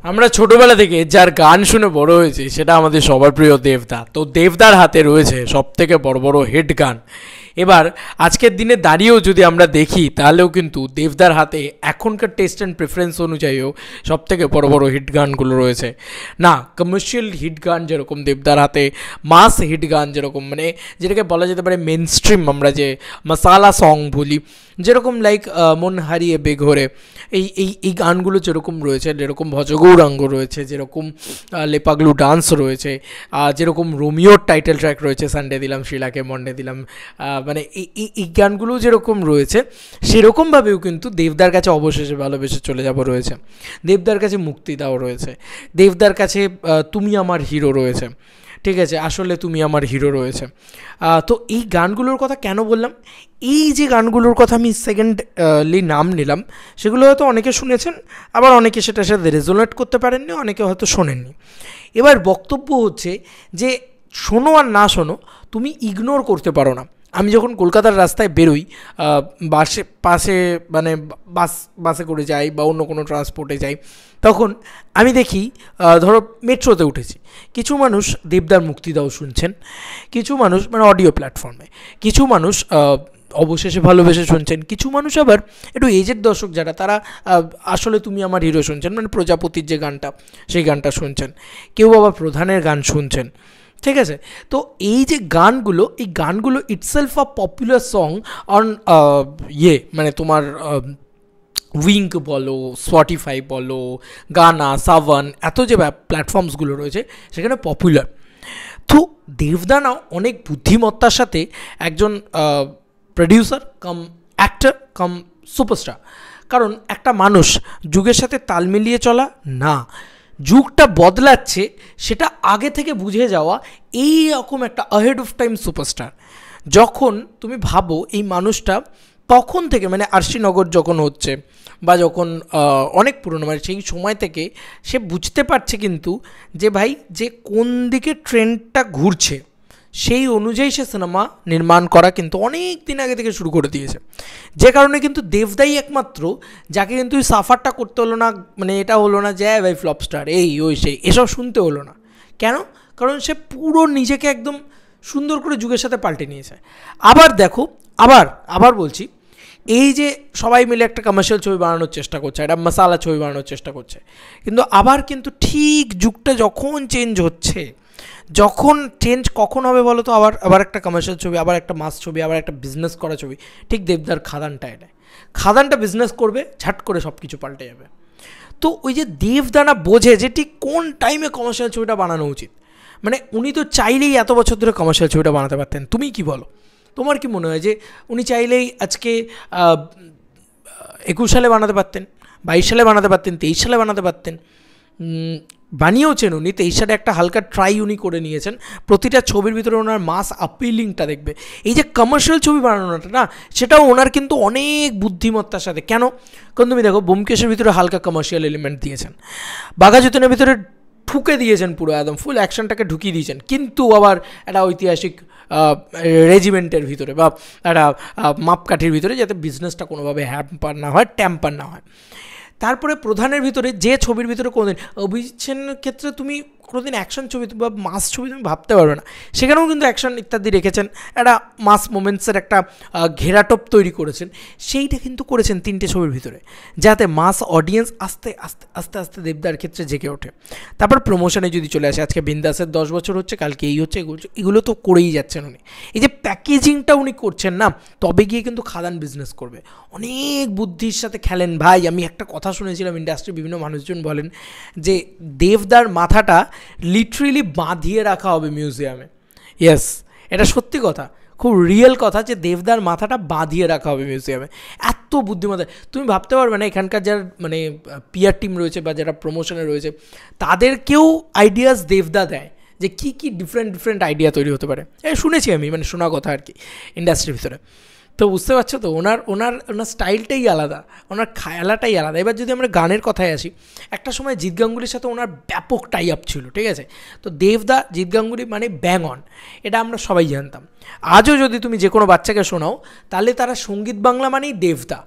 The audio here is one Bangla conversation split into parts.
আমরা ছোটবেলা থেকে যার গান শুনে বড় হয়েছি সেটা আমাদের সবার প্রিয় দেবদা। তো দেবদার হাতে রয়েছে সব থেকে বড় বড় হিট গান। এবার আজকের দিনে দাঁড়িয়েও যদি আমরা দেখি তাহলেও কিন্তু দেবদার হাতে এখনকার টেস্ট অ্যান্ড প্রেফারেন্স অনুযায়ীও সব থেকে বড় বড় হিট গানগুলো রয়েছে। না কমার্শিয়াল হিট গান যেরকম দেবদার হাতে, মাস হিট গান যেরকম, মানে যেটাকে বলা যেতে পারে মেন স্ট্রিম, আমরা যে মশালা সং বলি, যেরকম লাইক মন হারিয়ে বেঘরে, এই এই এই গানগুলো যেরকম রয়েছে, যেরকম ভজগৌরাঙ্গ রয়েছে, যেরকম লেপাগলু ডান্স রয়েছে, যেরকম রোমিওর টাইটেল ট্র্যাক রয়েছে সানডে দিলাম শিলাকে মন্ডে দিলাম, মানে এই গানগুলো যেরকম রয়েছে সেরকমভাবেও কিন্তু দেবদার কাছে অবশেষে ভালোবেসে চলে যাব রয়েছে, দেবদার কাছে মুক্তি দাও রয়েছে, দেবদার কাছে তুমি আমার হিরো রয়েছে। ঠিক আছে, আসলে তুমি আমার হিরো রয়েছে। তো এই গানগুলোর কথা কেন বললাম, এই যে গানগুলোর কথা আমি সেকেন্ডলি নাম নিলাম, সেগুলো হয়তো অনেকে শুনেছেন, আবার অনেকে সেটার সাথে রেজোনেট করতে পারেননি, অনেকে হয়তো শোনেননি। এবার বক্তব্য হচ্ছে যে শোনো আর না শোনো, তুমি ইগনোর করতে পারো না। আমি যখন কলকাতার রাস্তায় বেরোই, পাশে মানে বাসে করে যাই বা অন্য কোনো ট্রান্সপোর্টে যাই, তখন আমি দেখি ধরো মেট্রোতে উঠেছি, কিছু মানুষ দেবদার মুক্তি দাও শুনছেন, কিছু মানুষ মানে অডিও প্ল্যাটফর্মে, কিছু মানুষ অবশেষে ভালোবেসে শুনছেন, কিছু মানুষ আবার একটু এজের দর্শক যারা, তারা আসলে তুমি আমার হিরো শুনছেন, মানে প্রজাপতির যে গানটা সেই গানটা শুনছেন, কেউ আবার প্রধানের গান শুনছেন। ঠিক আছে, তো এই যে গানগুলো, এই গানগুলো itself a popular song on মানে তোমার উইঙ্ক বলো, স্পটিফাই বলো, গানা, সাভান, এত যে প্ল্যাটফর্মসগুলো রয়েছে সেখানে পপুলার। তো দেবদানা অনেক বুদ্ধিমত্তার সাথে একজন প্রডিউসার কাম অ্যাক্টর কাম সুপারস্টার। কারণ একটা মানুষ যুগের সাথে তাল মিলিয়ে চলা না, যুগটা বদলাচ্ছে সেটা আগে থেকে বুঝে যাওয়া, এই রকম একটা আহেড অফ টাইম সুপারস্টার। যখন তুমি ভাবো এই মানুষটা তখন থেকে, মানে আরশিনগর যখন হচ্ছে বা যখন অনেক পুরনো, মানে সেই সময় থেকে সে বুঝতে পারছে কিন্তু যে ভাই যে কোন দিকে ট্রেন্ডটা ঘুরছে সেই অনুযায়ী সে সিনেমা নির্মাণ করা কিন্তু অনেক দিন আগে থেকে শুরু করে দিয়েছে। যে কারণে কিন্তু দেবদাই একমাত্র যাকে কিন্তু ওই সাফারটা করতে হলো না, মানে এটা হলো না যে ভাই ফ্লপস্টার এই ওই সেই এসব শুনতে হলো না। কেন? কারণ সে পুরো নিজেকে একদম সুন্দর করে যুগের সাথে পাল্টে নিয়েছে। আবার দেখো, আবার বলছি, এই যে সবাই মিলে একটা কমার্শিয়াল ছবি বানানোর চেষ্টা করছে, একটা মশালা ছবি বানানোর চেষ্টা করছে, কিন্তু আবার কিন্তু ঠিক যুগটা যখন চেঞ্জ হচ্ছে, যখন চেঞ্জ কখন হবে বলো তো, আবার একটা কমার্শিয়াল ছবি, আবার একটা মাস ছবি, আবার একটা বিজনেস করা ছবি, ঠিক দেবদার খাদানটা এটা, খাদানটা বিজনেস করবে, ঝাট করে সব কিছু পাল্টে যাবে। তো ওই যে দেবদানা বোঝে যে ঠিক কোন টাইমে কমার্শিয়াল ছবিটা বানানো উচিত, মানে উনি তো চাইলেই এত বছর ধরে কমার্শিয়াল ছবিটা বানাতে পারতেন। তুমি কি বলো, তোমার কি মনে হয় যে উনি চাইলেই আজকে 21 সালে বানাতে পারতেন, 22 সালে বানাতে পারতেন, 23 সালে বানাতে পারতেন? বানিয়েওছেন উনি 23 সালে, একটা হালকা ট্রাই উনি করে নিয়েছেন। প্রতিটা ছবির ভিতরে ওনার মাস আপিলিংটা দেখবে। এই যে কমার্শিয়াল ছবি বানানোটা না, সেটাও ওনার কিন্তু অনেক বুদ্ধিমত্তার সাথে। কেন? কারণ তুমি দেখো ব্যোমকেশের ভিতরে হালকা কমার্শিয়াল এলিমেন্ট দিয়েছেন, বাঘাযতীনের ভিতরে ঠুকে দিয়েছেন, পুরো একদম ফুল অ্যাকশনটাকে ঢুকিয়ে দিয়েছেন, কিন্তু আবার একটা ঐতিহাসিক রেজিমেন্টের ভিতরে বা একটা মাপকাঠির ভিতরে, যাতে বিজনেসটা কোনোভাবে হ্যাম্পার না হয়, ট্যাম্পার না হয়। তারপরে প্রধানের ভিতরে, যে ছবির ভিতরে কোনোদিন অভিষেকের ক্ষেত্রে তুমি কোনোদিন অ্যাকশন ছবি বা মাস ছবি তুমি ভাবতে পারবে না, সেখানেও কিন্তু অ্যাকশন ইত্যাদি রেখেছেন, একটা মাস মোমেন্টসের একটা ঘেরাটোপ তৈরি করেছেন। সেইটা কিন্তু করেছেন 3টে ছবির ভিতরে, যাতে মাস অডিয়েন্স আস্তে আস্তে আস্তে আস্তে দেবদার ক্ষেত্রে জেগে ওঠে। তারপর প্রমোশনে যদি চলে আসে, আজকে বিন্দাসের 10 বছর হচ্ছে, কালকে এই হচ্ছে, এগুলো তো করেই যাচ্ছেন উনি। এই যে প্যাকেজিংটা উনি করছেন না, তবে গিয়ে কিন্তু খাদান বিজনেস করবে। অনেক বুদ্ধির সাথে খেলেন ভাই। আমি একটা কথা শুনেছিলাম, ইন্ডাস্ট্রির বিভিন্ন মানুষজন বলেন যে দেবদার মাথাটা লিটারেলি বাঁধিয়ে রাখা হবে মিউজিয়ামে। ইয়েস, এটা সত্যি কথা, খুব রিয়েল কথা, যে দেবদার মাথাটা বাঁধিয়ে রাখা হবে মিউজিয়ামে। এত বুদ্ধিমত্তা তুমি ভাবতে পারবে না। এখানকার যারা মানে পিআর টিম রয়েছে বা যারা প্রমোশনে রয়েছে, তাদেরকেও আইডিয়াস দেবদা দেয় যে কী কী ডিফারেন্ট আইডিয়া তৈরি হতে পারে। শুনেছি আমি, মানে শোনা কথা আর কি, ইন্ডাস্ট্রির ভিতরে। তো বুঝতে পারছো তো, ওনার স্টাইলটাই আলাদা, ওনার খেলাটাই আলাদা। এবার যদি আমরা গানের কথায় আসি, একটা সময় জিৎ গাঙ্গুলির সাথে ওনার ব্যাপক টাই আপ ছিল, ঠিক আছে? তো দেবদা জিৎ গাঙ্গুলি মানে ব্যাং অন, এটা আমরা সবাই জানতাম। আজও যদি তুমি যে কোনো বাচ্চাকে শোনাও, তাহলে তারা সঙ্গীত বাংলা মানেই দেবদা,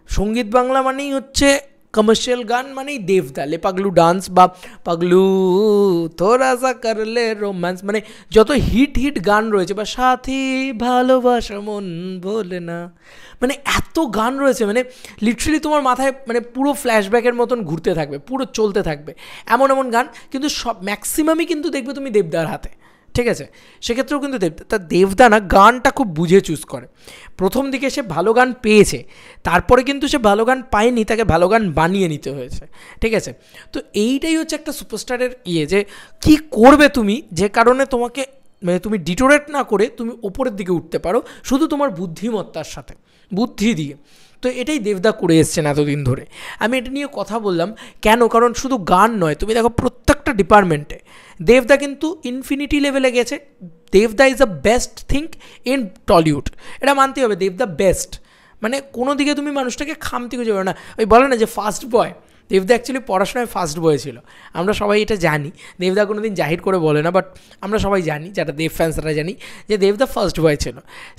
সঙ্গীত বাংলা মানেই হচ্ছে কমার্শিয়াল গান মানেই দেবদা, লে পাগলু ডান্স বা পাগলু থোড়া সা করলে রোম্যান্স, মানে যত হিট গান রয়েছে, বা সাথী ভালোবাসা মন বলে না, মানে এত গান রয়েছে, মানে লিটারালি তোমার মাথায় মানে পুরো ফ্ল্যাশব্যাকের মতন ঘুরতে থাকবে, পুরো চলতে থাকবে এমন এমন গান, কিন্তু সব ম্যাক্সিমামই কিন্তু দেখবে তুমি দেবদার হাতে, ঠিক আছে? সেক্ষেত্রেও কিন্তু দেবদা না গানটা খুব বুঝে চুজ করে। প্রথম দিকে সে ভালো গান পেয়েছে, তারপরে কিন্তু সে ভালো গান পায়নি, তাকে ভালো গান বানিয়ে নিতে হয়েছে, ঠিক আছে? তো এইটাই হচ্ছে একটা সুপারস্টারের যে কি করবে তুমি, যে কারণে তোমাকে মানে তুমি ডিটোরেট না করে তুমি ওপরের দিকে উঠতে পারো শুধু তোমার বুদ্ধিমত্তার সাথে, বুদ্ধি দিয়ে। তো এটাই দেবদা করে এসছেন এতদিন ধরে। আমি এটা নিয়ে কথা বললাম কেন, কারণ শুধু গান নয়, তুমি দেখো প্রত্যেকটা ডিপার্টমেন্টে দেবদা কিন্তু ইনফিনিটি লেভেলে গেছে। দেবদা is the best thing in Tollywood, এটা মানতে হবে, দেবদা বেস্ট, মানে কোনো দিকে তুমি মানুষটাকে খামতি খুঁজে পাবে না। ওই বলে না যে ফার্স্ট বয়, দেবদা অ্যাকচুয়ালি পড়াশোনায় ফার্স্ট বয় ছিল, আমরা সবাই এটা জানি, দেবদা কোনো দিন জাহির করে বলে না, বাট আমরা সবাই জানি, যারা দেব ফ্যান্সরা জানি যে দেবদা ফার্স্ট বয় ছিল।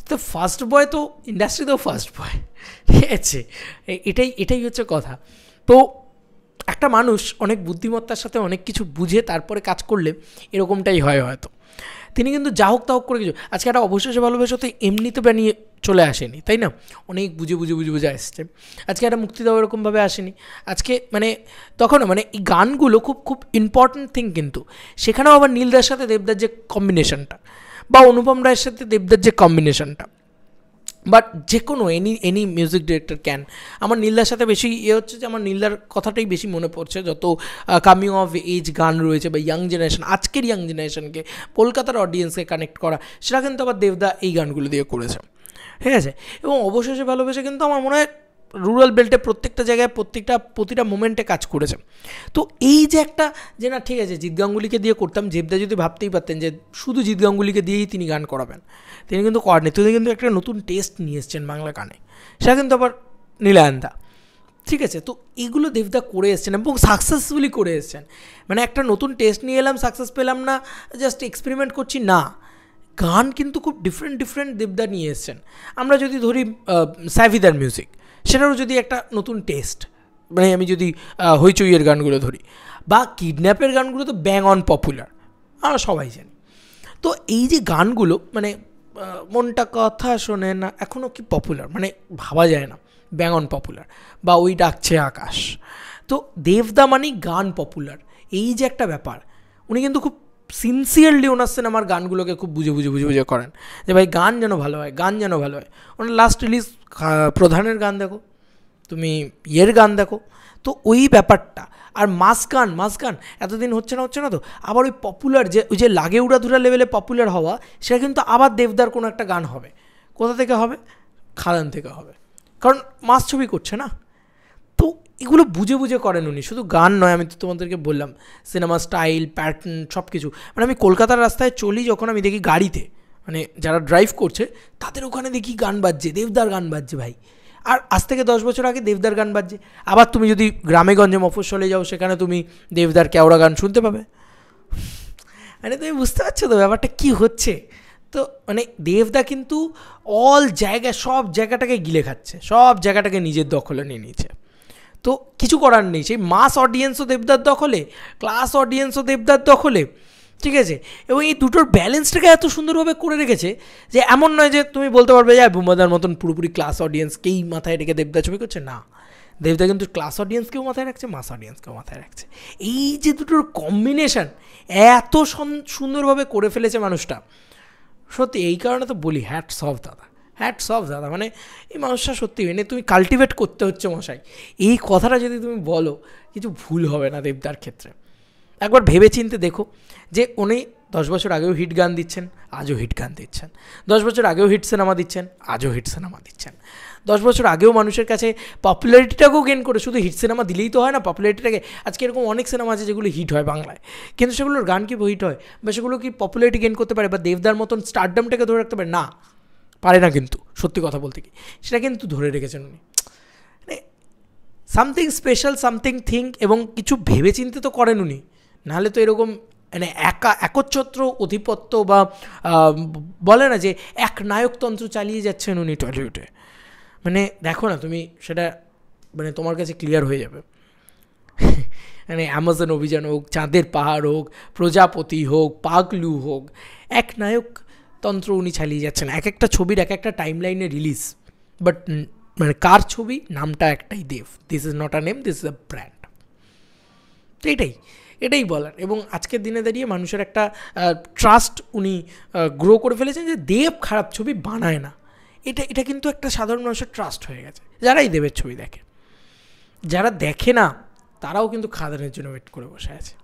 তো ফার্স্ট বয় তো ইন্ডাস্ট্রিতেও ফার্স্ট বয়, ঠিক আছে? এটাই হচ্ছে কথা। তো একটা মানুষ অনেক বুদ্ধিমত্তার সাথে অনেক কিছু বুঝে তারপরে কাজ করলে এরকমটাই হয় হয়তো। তিনি কিন্তু যা হোক তা হোক করে কিছু, আজকে একটা অবশেষে ভালোবাসা তো এমনিতে বানিয়ে চলে আসেনি, তাই না? অনেক বুঝে আসছে। আজকে একটা মুক্তি দাও এরকমভাবে আসেনি, আজকে মানে তখনও মানে এই গানগুলো খুব ইম্পর্ট্যান্ট থিং, কিন্তু সেখানেও আবার নীলদার সাথে দেবদার যে কম্বিনেশনটা, বা অনুপম রায়ের সাথে দেবদার যে কম্বিনেশনটা, বাট যে কোনো এনি মিউজিক ডিরেক্টর ক্যান। আমার নীলদার সাথে বেশি হচ্ছে যে আমার নীলদার কথাটাই বেশি মনে পড়ছে, যত কামিং অফ এজ গান রয়েছে বা ইয়াং জেনারেশন, আজকের ইয়াং জেনারেশনকে, কলকাতার অডিয়েন্সকে কানেক্ট করা, সেটা কিন্তু আবার দেবদা এই গানগুলো দিয়ে করেছে, ঠিক আছে? এবং অবশেষে ভালোবেসে কিন্তু আমার মনে হয় রুরাল বেল্টে প্রত্যেকটা জায়গায় প্রতিটা মোমেন্টে কাজ করেছে। তো এই যে একটা যে না ঠিক আছে জিৎ গাঙ্গুলিকে দিয়ে করতাম, দেবদা যদি ভাবতেই পারতেন যে শুধু জিৎ গাঙ্গুলিকে দিয়েই তিনি গান করাবেন, তিনি কিন্তু করেননি। তিনি কিন্তু একটা নতুন টেস্ট নিয়ে এসছেন বাংলা গানে, সেটা কিন্তু আবার নীলায়নদা, ঠিক আছে? তো এইগুলো দেবদা করে এসছেন এবং সাকসেসফুলি করে এসছেন। মানে একটা নতুন টেস্ট নিয়ে এলাম, সাকসেস পেলাম না, জাস্ট এক্সপেরিমেন্ট করছি না, গান কিন্তু খুব ডিফারেন্ট দেবদা নিয়ে এসছেন। আমরা যদি ধরি সাইভিদার মিউজিক, সেটারও যদি একটা নতুন টেস্ট, মানে আমি যদি হইচইয়ের গানগুলো ধরি, বা কিডন্যাপের গানগুলো তো ব্যাং অন পপুলার, আমরা সবাই জানি। তো এই যে গানগুলো মানে মনটা কথা শোনে না এখনও কি পপুলার, মানে ভাবা যায় না, ব্যাং অন পপুলার, বা ওই ডাকছে আকাশ। তো দেবদা মানেই গান পপুলার, এই যে একটা ব্যাপার, উনি কিন্তু খুব সিনসিয়ারলি ওনার সিনেমার গানগুলোকে খুব বুঝে করেন যে ভাই গান যেন ভালো হয়, গান যেন ভালো হয়। ওনার লাস্ট রিলিজ প্রধানের গান দেখো, তুমি ইয়ের গান দেখো, তো ওই ব্যাপারটা। আর মাস গান এতদিন হচ্ছে না তো আবার ওই পপুলার ওই যে লাগে উড়াধুরা লেভেলে পপুলার হওয়া, সেটা কিন্তু আবার দেবদার কোনো একটা গান হবে। কোথা থেকে হবে? খাদান থেকে হবে, কারণ মাস ছবি করছে না। তো এগুলো বুঝে করেন উনি, শুধু গান নয়, আমি তো তোমাদেরকে বললাম সিনেমা স্টাইল, প্যাটার্ন, সব কিছু। মানে আমি কলকাতার রাস্তায় চলি, যখন আমি দেখি গাড়িতে মানে যারা ড্রাইভ করছে তাদের ওখানে দেখি গান বাজছে, দেবদার গান বাজছে ভাই। আর আজ থেকে 10 বছর আগে দেবদার গান বাজছে। আবার তুমি যদি গ্রামে গঞ্জে মফস্বলে যাও, সেখানে তুমি দেবদার কেওড়া গান শুনতে পাবে। মানে তুমি বুঝতে পারছো তো ব্যাপারটা কী হচ্ছে? তো মানে দেবদা কিন্তু সব জায়গাটাকে গিলে খাচ্ছে, সব জায়গাটাকে নিজের দখলে নিয়ে নিয়েছে। তো কিছু করার নেই, সেই মাস অডিয়েন্সও দেবদার দখলে, ক্লাস অডিয়েন্সও দেবদার দখলে, ঠিক আছে? এবং এই দুটোর ব্যালেন্সটাকে এত সুন্দরভাবে করে রেখেছে যে এমন নয় যে তুমি বলতে পারবে যে বুম্বাদার মতন পুরোপুরি ক্লাস অডিয়েন্সকেই মাথায় রেখে দেবদা ছবি করছে, না। দেবদা কিন্তু ক্লাস অডিয়েন্সকেও মাথায় রাখছে, মাস অডিয়েন্সকেও মাথায় রাখছে। এই যে দুটোর কম্বিনেশন এত সুন্দরভাবে করে ফেলেছে মানুষটা, সত্যি এই কারণে তো বলি হ্যাটস অফ দাদা। মানে এই মানুষটা সত্যি মানে তুমি কাল্টিভেট করতে হচ্ছে মশাই, এই কথাটা যদি তুমি বলো কিছু ভুল হবে না দেবদার ক্ষেত্রে। একবার ভেবে চিনতে দেখো যে উনি 10 বছর আগেও হিট গান দিচ্ছেন, আজও হিট গান দিচ্ছেন, 10 বছর আগেও হিট সিনেমা দিচ্ছেন, আজও হিট সিনেমা দিচ্ছেন, 10 বছর আগেও মানুষের কাছে পপুলারিটিটাকেও গেন করে, শুধু হিট সিনেমা দিলেই তো হয় না পপুলারিটিটাকে। আজকে এরকম অনেক সিনেমা আছে যেগুলো হিট হয় বাংলায়, কিন্তু সেগুলোর গান কি হিট হয় বা সেগুলো কি পপুলারিটি গেন করতে পারে বা দেবদার মতন স্টারডামটাকে ধরে রাখতে পারে? না, পারে না। কিন্তু সত্যি কথা বলতে কি সেটা কিন্তু ধরে রেখেছেন উনি, মানে সামথিং স্পেশাল, সামথিং থিং, এবং কিছু ভেবে চিনতে তো করেন উনি, নাহলে তো এরকম মানে একচ্ছত্র অধিপত্য বা বলে না যে এক নায়কতন্ত্র চালিয়ে যাচ্ছেন উনি টলিউডে। মানে দেখো না তুমি, সেটা মানে তোমার কাছে ক্লিয়ার হয়ে যাবে। মানে অ্যামাজন অভিযান হোক, চাঁদের পাহাড় হোক, প্রজাপতি হোক, পাগলু হোক, এক নায়ক তন্ত্র উনি চালিয়ে যাচ্ছেন, এক একটা ছবির এক একটা টাইম লাইনে রিলিজ। বাট মানে কার ছবি, নামটা একটাই, Dev. This is not a name, this is a brand. তো এটাই বলার। এবং আজকের দিনে দাঁড়িয়ে মানুষের একটা ট্রাস্ট উনি গ্রো করে ফেলেছেন যে দেব খারাপ ছবি বানায় না। এটা কিন্তু একটা সাধারণ মানুষের ট্রাস্ট হয়ে গেছে, যারাই দেবের ছবি দেখে। যারা দেখে না তারাও কিন্তু খাদানের জন্য ওয়েট করে বসে আছে।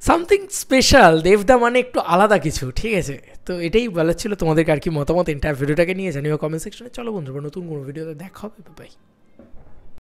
সামথিং স্পেশাল, দেবদা মানে একটু আলাদা কিছু, ঠিক আছে? তো এটাই বলার ছিল। তোমাদেরকে আর কি মতামত এন্টায়ার ভিডিওটাকে নিয়ে জানিও কমেন্ট সেকশনে। চলো বন্ধুরা, নতুন কোনো ভিডিওতে দেখা হবে, বাই।